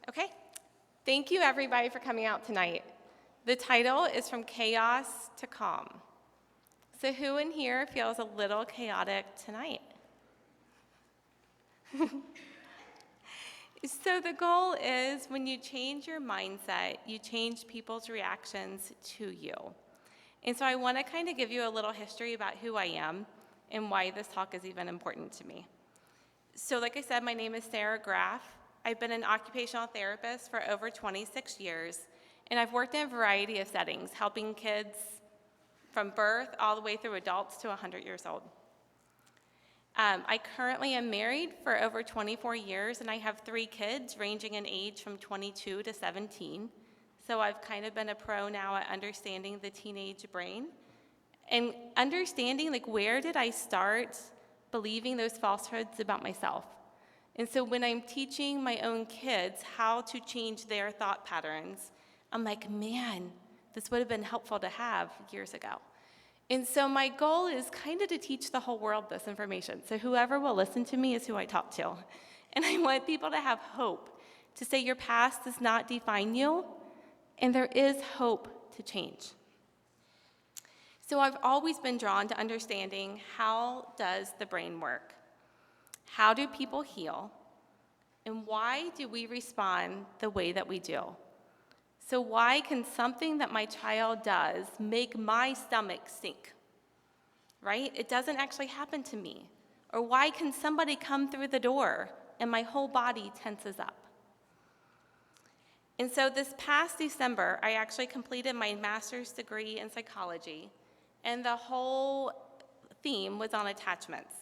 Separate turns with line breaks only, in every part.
Okay, thank you everybody for coming out tonight. The title is From Chaos to Calm. So who in here feels a little chaotic tonight? So the goal is when you change your mindset, you change people's reactions to you. And so I want to kind of give you a little history about who I am and why this talk is even important to me. So like I said, my name is Sara Graf. I've been an occupational therapist for over 26 years, and I've worked in a variety of settings, helping kids from birth all the way through adults to 100 years old. I currently am married for over 24 years, and I have 3 kids ranging in age from 22 to 17. So I've kind of been a pro now at understanding the teenage brain and understanding, like, where did I start believing those falsehoods about myself? And so when I'm teaching my own kids how to change their thought patterns, I'm like, man, this would have been helpful to have years ago. And so my goal is kind of to teach the whole world this information. So whoever will listen to me is who I talk to. And I want people to have hope, to say your past does not define you, and there is hope to change. So I've always been drawn to understanding, how does the brain work? How do people heal? And why do we respond the way that we do? So why can something that my child does make my stomach sink, right? It doesn't actually happen to me. Or why can somebody come through the door and my whole body tenses up? And so this past December, I actually completed my master's degree in psychology, and the whole theme was on attachments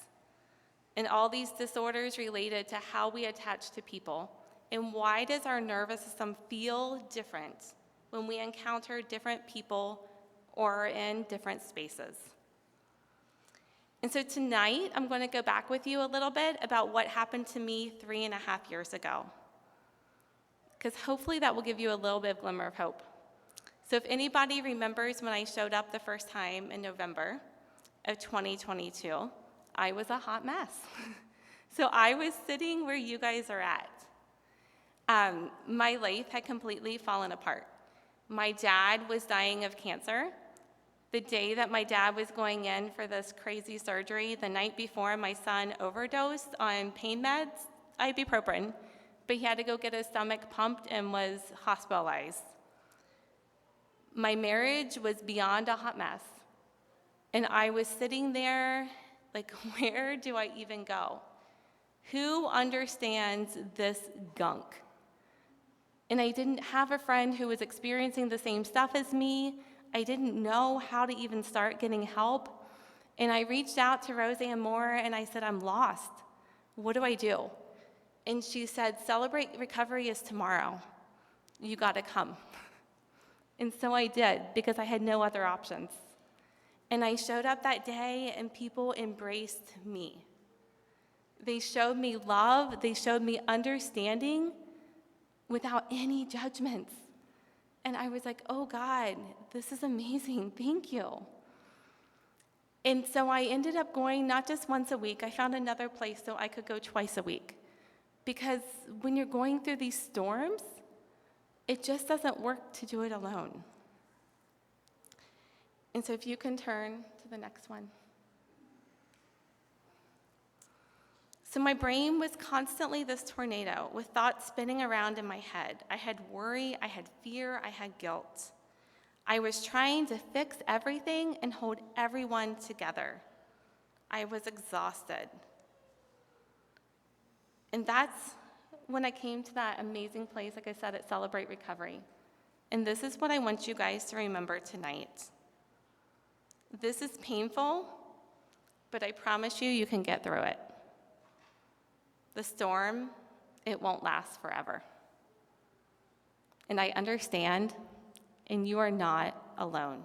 and all these disorders related to how we attach to people. And why does our nervous system feel different when we encounter different people or in different spaces? And so tonight, I'm going to go back with you a little bit about what happened to me 3.5 years ago, because hopefully that will give you a little bit of glimmer of hope. So if anybody remembers when I showed up the first time in November of 2022, I was a hot mess. So I was sitting where you guys are at. My life had completely fallen apart. My dad was dying of cancer. The day that my dad was going in for this crazy surgery, the night before, my son overdosed on pain meds, ibuprofen, but he had to go get his stomach pumped and was hospitalized. My marriage was beyond a hot mess. And I was sitting there like, where do I even go? Who understands this gunk? And I didn't have a friend who was experiencing the same stuff as me. I didn't know how to even start getting help. And I reached out to Roseanne Moore and I said, I'm lost. What do I do? And she said, Celebrate Recovery is tomorrow. You got to come. And so I did, because I had no other options. And I showed up that day and people embraced me. They showed me love. They showed me understanding without any judgments. And I was like, oh God, this is amazing, thank you. And so I ended up going not just once a week, I found another place so I could go twice a week. Because when you're going through these storms, it just doesn't work to do it alone. And so if you can turn to the next one. So my brain was constantly this tornado with thoughts spinning around in my head. I had worry, I had fear, I had guilt. I was trying to fix everything and hold everyone together. I was exhausted. And that's when I came to that amazing place, like I said, at Celebrate Recovery. And this is what I want you guys to remember tonight. This is painful, but I promise you, you can get through it. The storm, it won't last forever. And I understand, and you are not alone.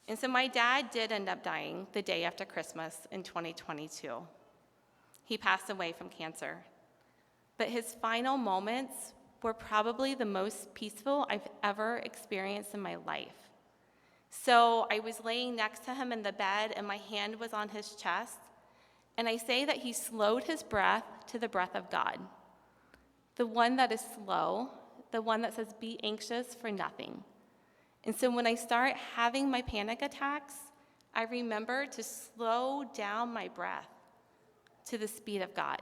And so my dad did end up dying the day after Christmas in 2022. He passed away from cancer. But his final moments were probably the most peaceful I've ever experienced in my life. So I was laying next to him in the bed, and my hand was on his chest. And I say that he slowed his breath to the breath of God. the one that is slow, the one that says, be anxious for nothing. And so when I start having my panic attacks, I remember to slow down my breath to the speed of God,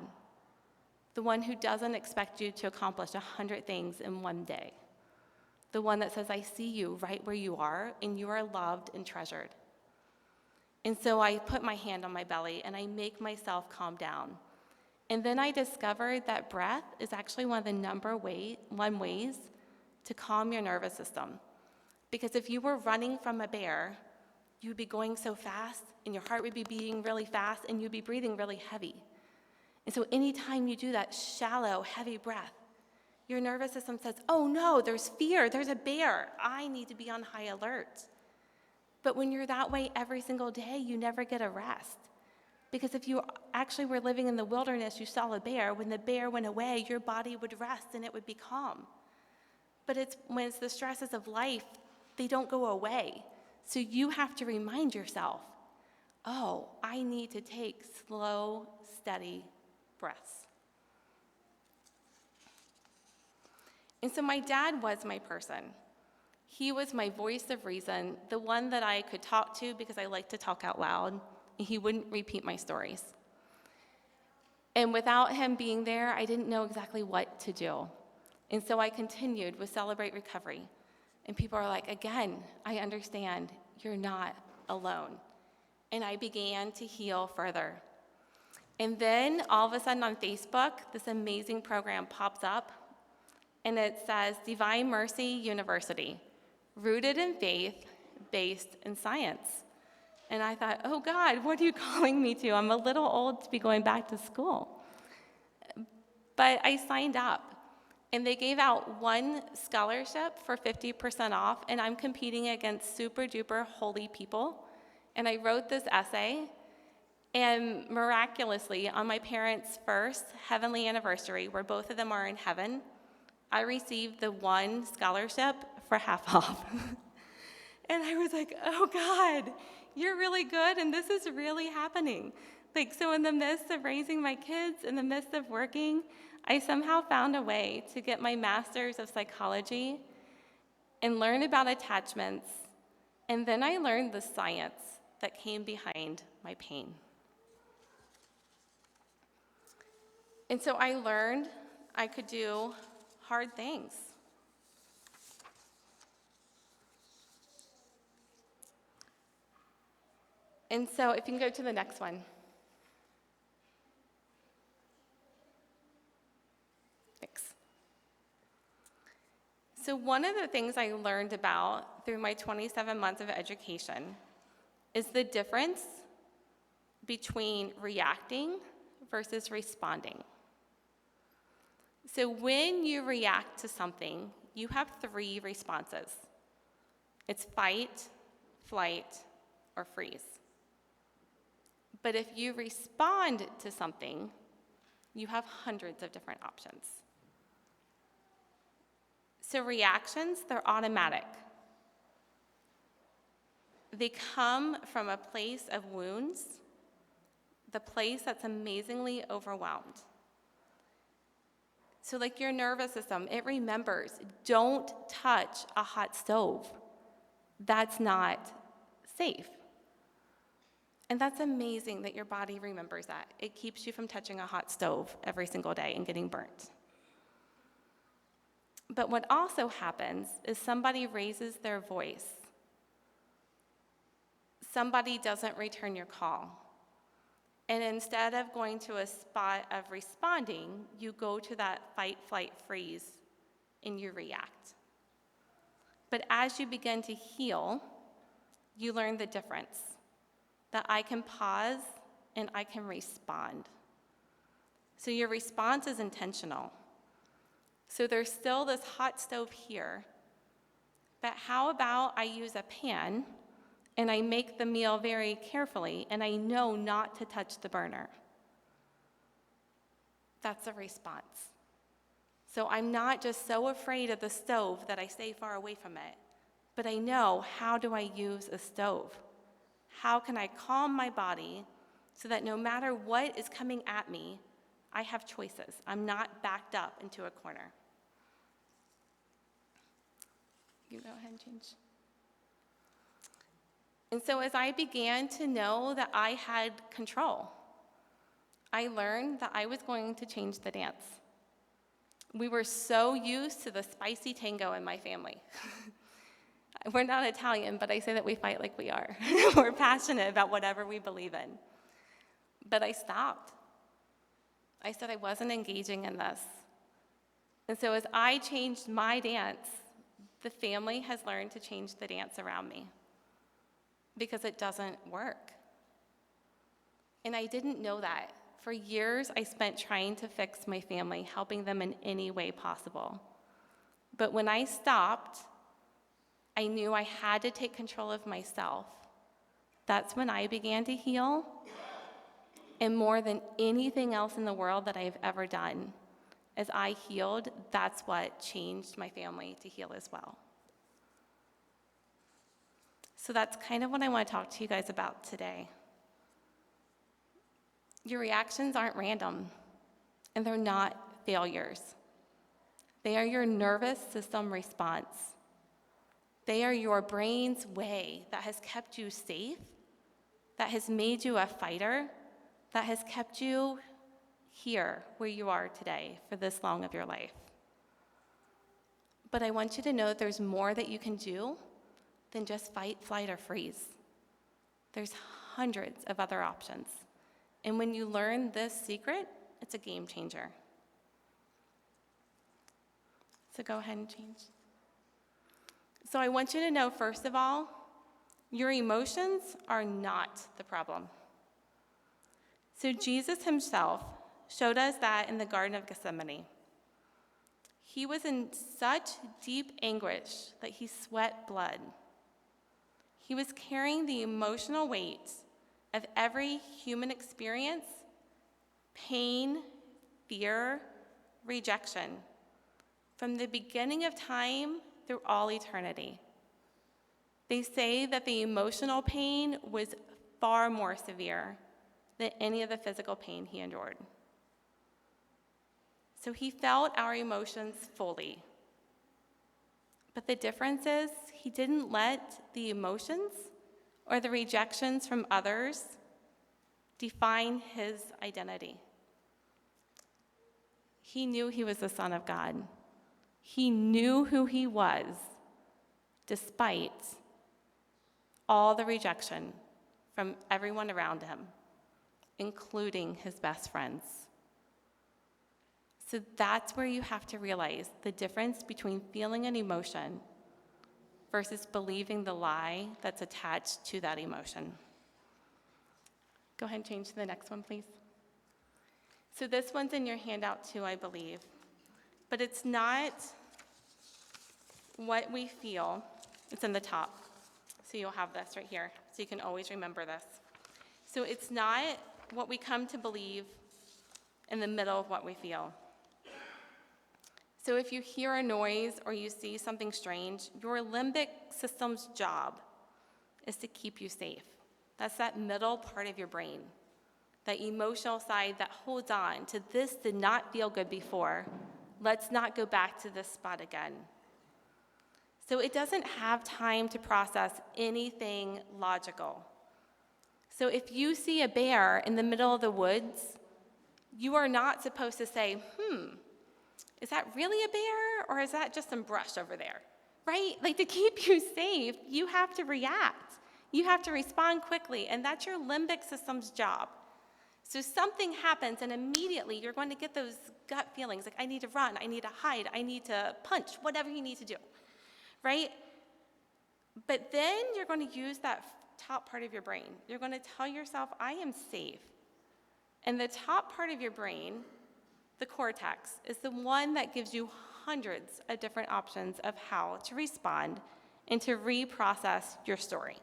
the one who doesn't expect you to accomplish 100 things in one day, the one that says, I see you right where you are, and you are loved and treasured. And so I put my hand on my belly, and I make myself calm down. And then I discovered that breath is actually one of the number one ways to calm your nervous system. Because if you were running from a bear, you'd be going so fast, and your heart would be beating really fast, and you'd be breathing really heavy. And so anytime you do that shallow, heavy breath, your nervous system says, oh no, there's fear, there's a bear, I need to be on high alert. But when you're that way every single day, you never get a rest. Because if you actually were living in the wilderness, you saw a bear, when the bear went away, your body would rest and it would be calm. But when it's the stresses of life, they don't go away. So you have to remind yourself, oh, I need to take slow, steady breaths. And so my dad was my person. He was my voice of reason, the one that I could talk to because I like to talk out loud, and he wouldn't repeat my stories. And without him being there, I didn't know exactly what to do. And so I continued with Celebrate Recovery. And people are like, again, I understand, you're not alone. And I began to heal further. And then all of a sudden on Facebook, this amazing program pops up, and it says Divine Mercy University, rooted in faith, based in science. And I thought, oh God, what are you calling me to? I'm a little old to be going back to school. But I signed up, and they gave out one scholarship for 50% off, and I'm competing against super duper holy people. And I wrote this essay, and miraculously, on my parents' first heavenly anniversary, where both of them are in heaven, I received the one scholarship for half off. And I was like, oh God, you're really good, and this is really happening. So in the midst of raising my kids, in the midst of working, I somehow found a way to get my master's of psychology and learn about attachments, and then I learned the science that came behind my pain. And so I learned I could do hard things. And so if you can go to the next one. Thanks. So one of the things I learned about through my 27 months of education is the difference between reacting versus responding. So when you react to something, you have 3 responses. It's fight, flight, or freeze. But if you respond to something, you have hundreds of different options. So reactions, they're automatic. They come from a place of wounds, the place that's amazingly overwhelmed. So like your nervous system, it remembers, don't touch a hot stove. That's not safe. And that's amazing that your body remembers that. It keeps you from touching a hot stove every single day and getting burnt. But what also happens is somebody raises their voice. Somebody doesn't return your call. And instead of going to a spot of responding, you go to that fight, flight, freeze, and you react. But as you begin to heal, you learn the difference, that I can pause and I can respond. So your response is intentional. So there's still this hot stove here, but how about I use a pan and I make the meal very carefully, and I know not to touch the burner? That's a response. So I'm not just so afraid of the stove that I stay far away from it, but I know, how do I use a stove? How can I calm my body so that no matter what is coming at me, I have choices. I'm not backed up into a corner. You go ahead and change. And so as I began to know that I had control, I learned that I was going to change the dance. We were so used to the spicy tango in my family. We're not Italian, but I say that we fight like we are. We're passionate about whatever we believe in. But I stopped. I said I wasn't engaging in this. And so as I changed my dance, the family has learned to change the dance around me because it doesn't work. And I didn't know that. For years, I spent trying to fix my family, helping them in any way possible. But when I stopped, I knew I had to take control of myself. That's when I began to heal. And more than anything else in the world that I've ever done, as I healed, that's what changed my family to heal as well. So that's kind of what I want to talk to you guys about today. Your reactions aren't random, and they're not failures. They are your nervous system response. They are your brain's way that has kept you safe, that has made you a fighter, that has kept you here where you are today for this long of your life. But I want you to know that there's more that you can do than just fight, flight, or freeze. There's hundreds of other options. And when you learn this secret, it's a game changer. So go ahead and change. So I want you to know, first of all, your emotions are not the problem. So Jesus himself showed us that in the Garden of Gethsemane. He was in such deep anguish that he sweat blood. He was carrying the emotional weight of every human experience, pain, fear, rejection, from the beginning of time through all eternity. They say that the emotional pain was far more severe than any of the physical pain he endured. So he felt our emotions fully. But the difference is he didn't let the emotions or the rejections from others define his identity. He knew he was the Son of God. He knew who he was, despite all the rejection from everyone around him, including his best friends. So that's where you have to realize the difference between feeling an emotion versus believing the lie that's attached to that emotion. Go ahead and change to the next one, please. So this one's in your handout too, I believe. But it's not what we feel. It's in the top. So you'll have this right here, so you can always remember this. So it's not what we come to believe in the middle of what we feel. So if you hear a noise or you see something strange, your limbic system's job is to keep you safe. That's that middle part of your brain, that emotional side that holds on to this did not feel good before. Let's not go back to this spot again. So it doesn't have time to process anything logical. So if you see a bear in the middle of the woods, you are not supposed to say, is that really a bear or is that just some brush over there, right? Like to keep you safe, you have to react. You have to respond quickly, and that's your limbic system's job. So something happens and immediately you're going to get those gut feelings like I need to run, I need to hide, I need to punch, whatever you need to do, right? But then you're going to use that top part of your brain. You're going to tell yourself, I am safe. And the top part of your brain, the cortex, is the one that gives you hundreds of different options of how to respond and to reprocess your story.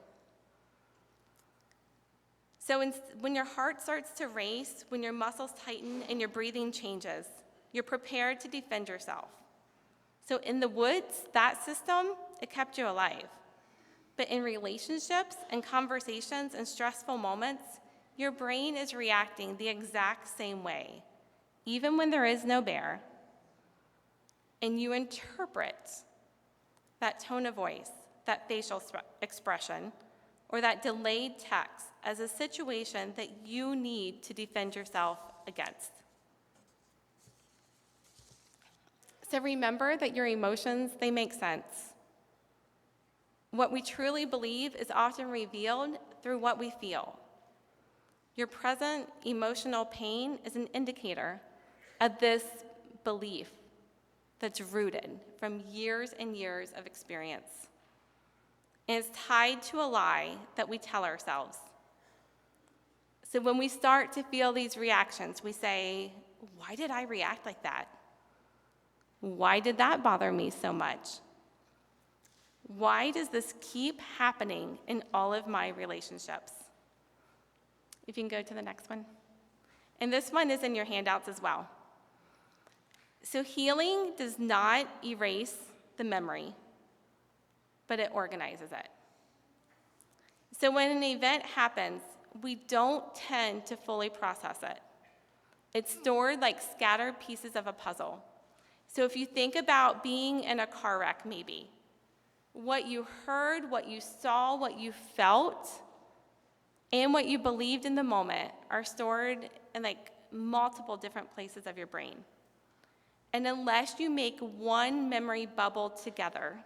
So when your heart starts to race, when your muscles tighten and your breathing changes, you're prepared to defend yourself. So in the woods, that system, it kept you alive. But in relationships and conversations and stressful moments, your brain is reacting the exact same way. even when there is no bear, and you interpret that tone of voice, that facial expression, or that delayed text as a situation that you need to defend yourself against. So remember that your emotions, they make sense. What we truly believe is often revealed through what we feel. Your present emotional pain is an indicator of this belief that's rooted from years and years of experience. And it's tied to a lie that we tell ourselves. So when we start to feel these reactions, we say, why did I react like that? Why did that bother me so much? Why does this keep happening in all of my relationships? If you can go to the next one. And this one is in your handouts as well. So healing does not erase the memory, but it organizes it. So when an event happens, we don't tend to fully process it. It's stored like scattered pieces of a puzzle. So if you think about being in a car wreck maybe, what you heard, what you saw, what you felt, and what you believed in the moment are stored in like multiple different places of your brain. And unless you make one memory bubble together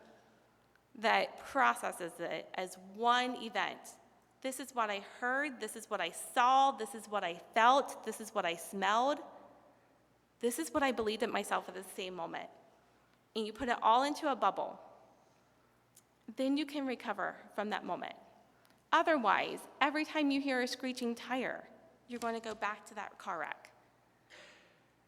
that processes it as one event, this is what I heard, this is what I saw, this is what I felt, this is what I smelled, this is what I believed in myself at the same moment, and you put it all into a bubble, then you can recover from that moment. Otherwise, every time you hear a screeching tire, you're going to go back to that car wreck.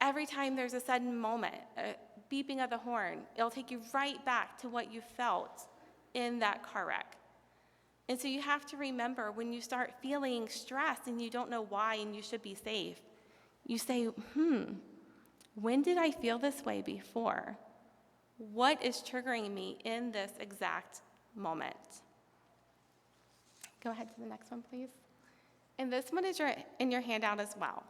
Every time there's a sudden moment, a beeping of the horn, it'll take you right back to what you felt in that car wreck. And so you have to remember when you start feeling stressed and you don't know why and you should be safe, you say, when did I feel this way before? What is triggering me in this exact moment? Go ahead to the next one, please. And this one is in your handout as well.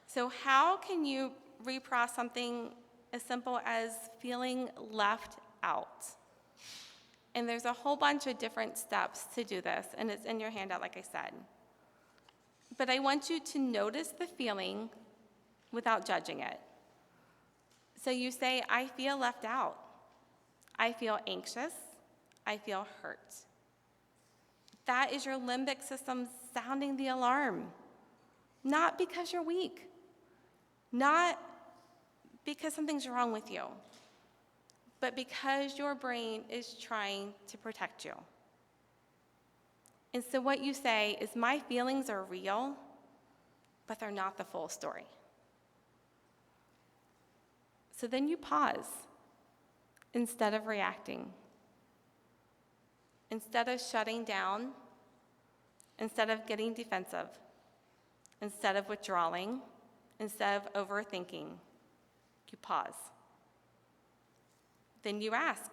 So how can you reprocess something as simple as feeling left out? And there's a whole bunch of different steps to do this, and it's in your handout, like I said. But I want you to notice the feeling without judging it. So you say, I feel left out. I feel anxious. I feel hurt. That is your limbic system sounding the alarm. Not because you're weak. Not because something's wrong with you, but because your brain is trying to protect you. And so what you say is, my feelings are real, but they're not the full story. So then you pause instead of reacting. Instead of shutting down, instead of getting defensive, instead of withdrawing, instead of overthinking, you pause. Then you ask,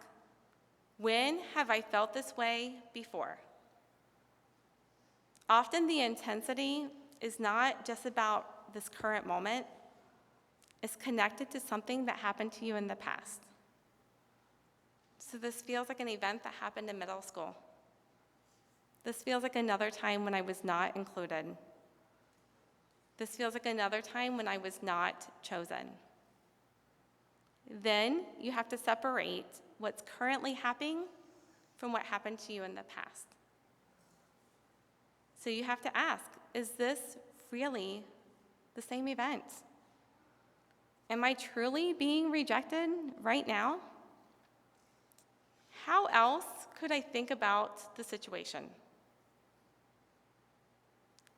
when have I felt this way before? Often the intensity is not just about this current moment. It's connected to something that happened to you in the past. So this feels like an event that happened in middle school. This feels like another time when I was not included. This feels like another time when I was not chosen. Then you have to separate what's currently happening from what happened to you in the past. So you have to ask, is this really the same event? Am I truly being rejected right now? How else could I think about the situation?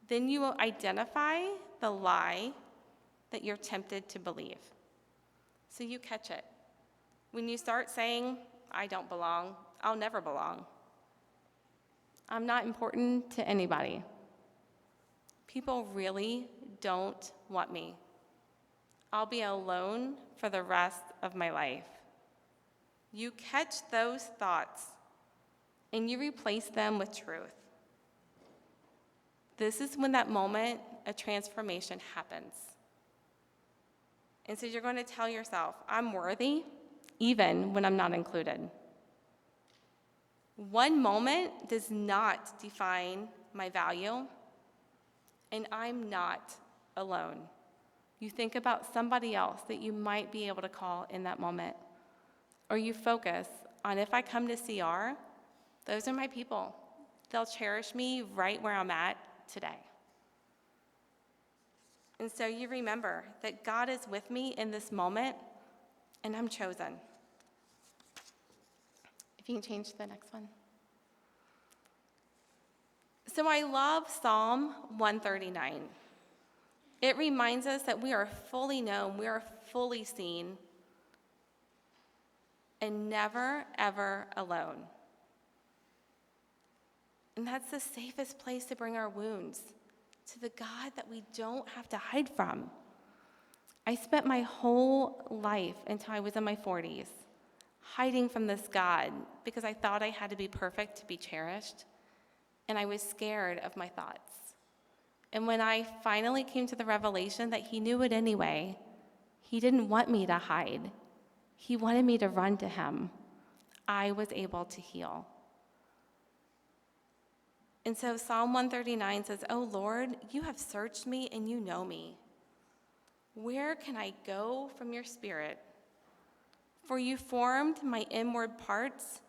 Then you will identify the lie that you're tempted to believe. So you catch it. When you start saying, I don't belong, I'll never belong, I'm not important to anybody, people really don't want me, I'll be alone for the rest of my life. You catch those thoughts and you replace them with truth. This is when that moment of transformation happens. And so you're going to tell yourself, I'm worthy, even when I'm not included. One moment does not define my value, and I'm not alone. You think about somebody else that you might be able to call in that moment, or you focus on if I come to CR, those are my people. They'll cherish me right where I'm at today. And so you remember that God is with me in this moment, and I'm chosen. If you can change to the next one. So I love Psalm 139. It reminds us that we are fully known, we are fully seen, and never, ever alone. And that's the safest place to bring our wounds, to the God that we don't have to hide from. I spent my whole life until I was in my 40s hiding from this God because I thought I had to be perfect to be cherished, and I was scared of my thoughts. And when I finally came to the revelation that he knew it anyway, he didn't want me to hide. He wanted me to run to him. I was able to heal. And so Psalm 139 says, "Oh Lord, you have searched me and you know me. Where can I go from your spirit? For you formed my inward parts.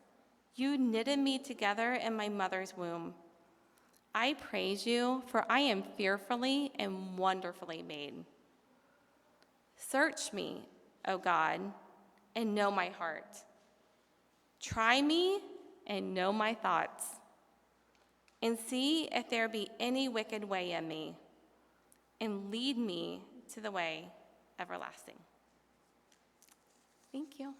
You knitted me together in my mother's womb. I praise you, for I am fearfully and wonderfully made. Search me, O God, and know my heart. Try me and know my thoughts, and see if there be any wicked way in me, and lead me to the way everlasting." Thank you.